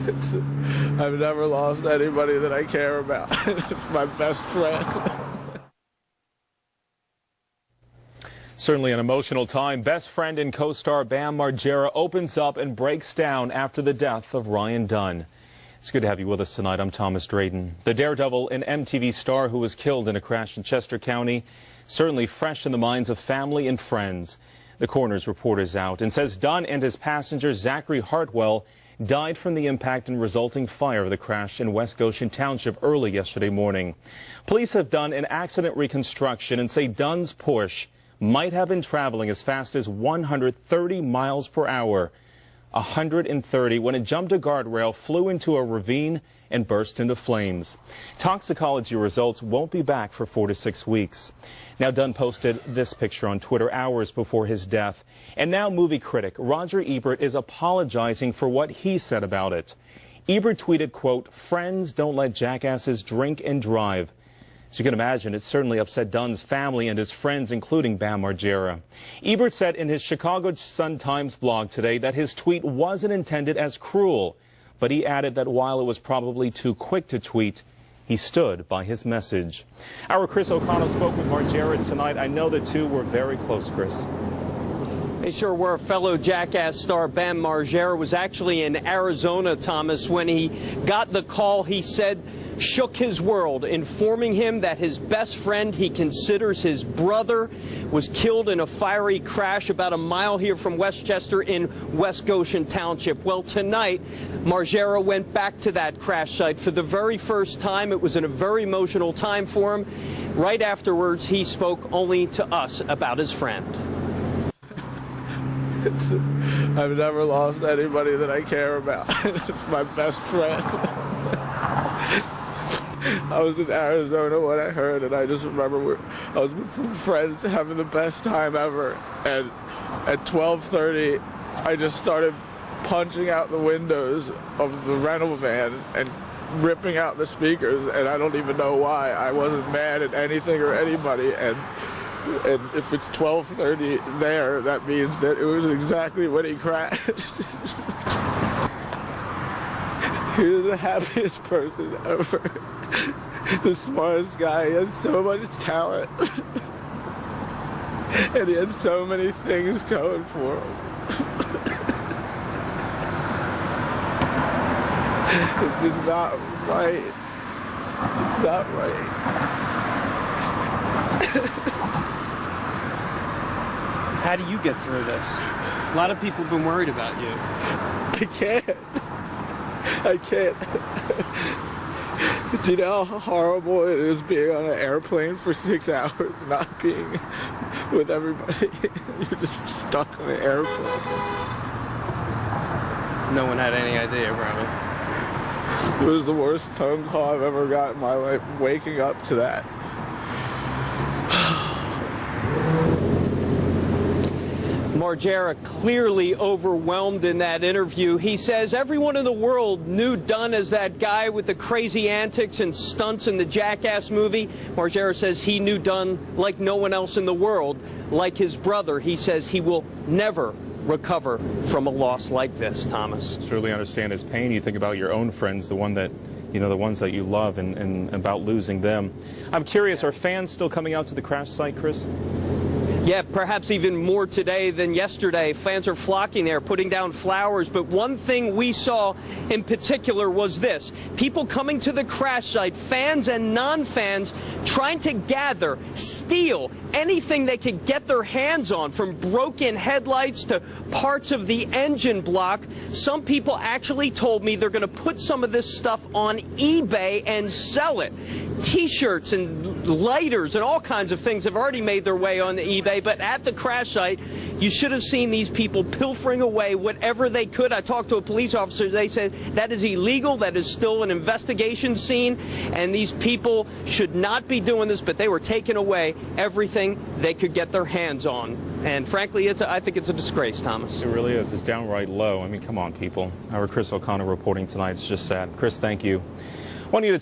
I've never lost anybody that I care about. It's my best friend. Certainly an emotional time. Best friend and co-star Bam Margera opens up and breaks down after the death of Ryan Dunn. It's good to have you with us tonight. I'm Thomas Drayton. The daredevil and MTV star who was killed in a crash in Chester County, certainly fresh in the minds of family and friends. The coroner's report is out and says Dunn and his passenger Zachary Hartwell died from the impact and resulting fire of the crash in West Goshen Township early yesterday morning. Police have done an accident reconstruction and say Dunn's Porsche might have been traveling as fast as 130 miles per hour. 130 when it jumped a guardrail, flew into a ravine, and burst into flames. Toxicology results won't be back for 4 to 6 weeks. Now, Dunn posted this picture on Twitter hours before his death. And now movie critic Roger Ebert is apologizing for what he said about it. Ebert tweeted, quote, "Friends don't let jackasses drink and drive." As you can imagine, it certainly upset Dunn's family and his friends, including Bam Margera. Ebert said in his Chicago Sun-Times blog today that his tweet wasn't intended as cruel, but he added that while it was probably too quick to tweet, he stood by his message. Our Chris O'Connell spoke with Margera tonight. I know the two were very close, Chris. They sure were. Fellow Jackass star Bam Margera was actually in Arizona, Thomas, when he got the call. He said shook his world, informing him that his best friend he considers his brother was killed in a fiery crash about a mile here from Westchester in West Goshen Township. Well, tonight, Margera went back to that crash site for the very first time. It was a very emotional time for him. Right afterwards, he spoke only to us about his friend. I've never lost anybody that I care about. It's my best friend. I was in Arizona when I heard, and I just remember I was with some friends having the best time ever, and at 12:30 I just started punching out the windows of the rental van and ripping out the speakers, and I don't even know why. I wasn't mad at anything or anybody, and if it's 12:30 there, that means that it was exactly when he crashed. He was the happiest person ever. The smartest guy. He has so much talent. And he had so many things going for him. It's just not right. It's not right. How do you get through this? A lot of people have been worried about you. I can't. Do you know how horrible it is being on an airplane for 6 hours, not being with everybody? You're just stuck on an airplane. No one had any idea, probably. It was the worst phone call I've ever got in my life, waking up to that. Margera clearly overwhelmed in that interview. He says everyone in the world knew Dunn as that guy with the crazy antics and stunts in the Jackass movie. Margera says he knew Dunn like no one else in the world, like his brother. He says he will never recover from a loss like this, Thomas. Certainly understand his pain. You think about your own friends, the ones that you love, and about losing them. I'm curious, are fans still coming out to the crash site, Chris? Yeah, perhaps even more today than yesterday. Fans are flocking there, putting down flowers. But one thing we saw in particular was this. People coming to the crash site, fans and non-fans, trying to gather, steal anything they could get their hands on, from broken headlights to parts of the engine block. Some people actually told me they're going to put some of this stuff on eBay and sell it. T-shirts and lighters and all kinds of things have already made their way on eBay. But at the crash site, you should have seen these people pilfering away whatever they could. I talked to a police officer. They said that is illegal. That is still an investigation scene. And these people should not be doing this, but they were taking away everything they could get their hands on. And frankly, I think it's a disgrace, Thomas. It really is. It's downright low. I mean, come on, people. Our Chris O'Connell reporting tonight. It's just sad. Chris, thank you. I want you to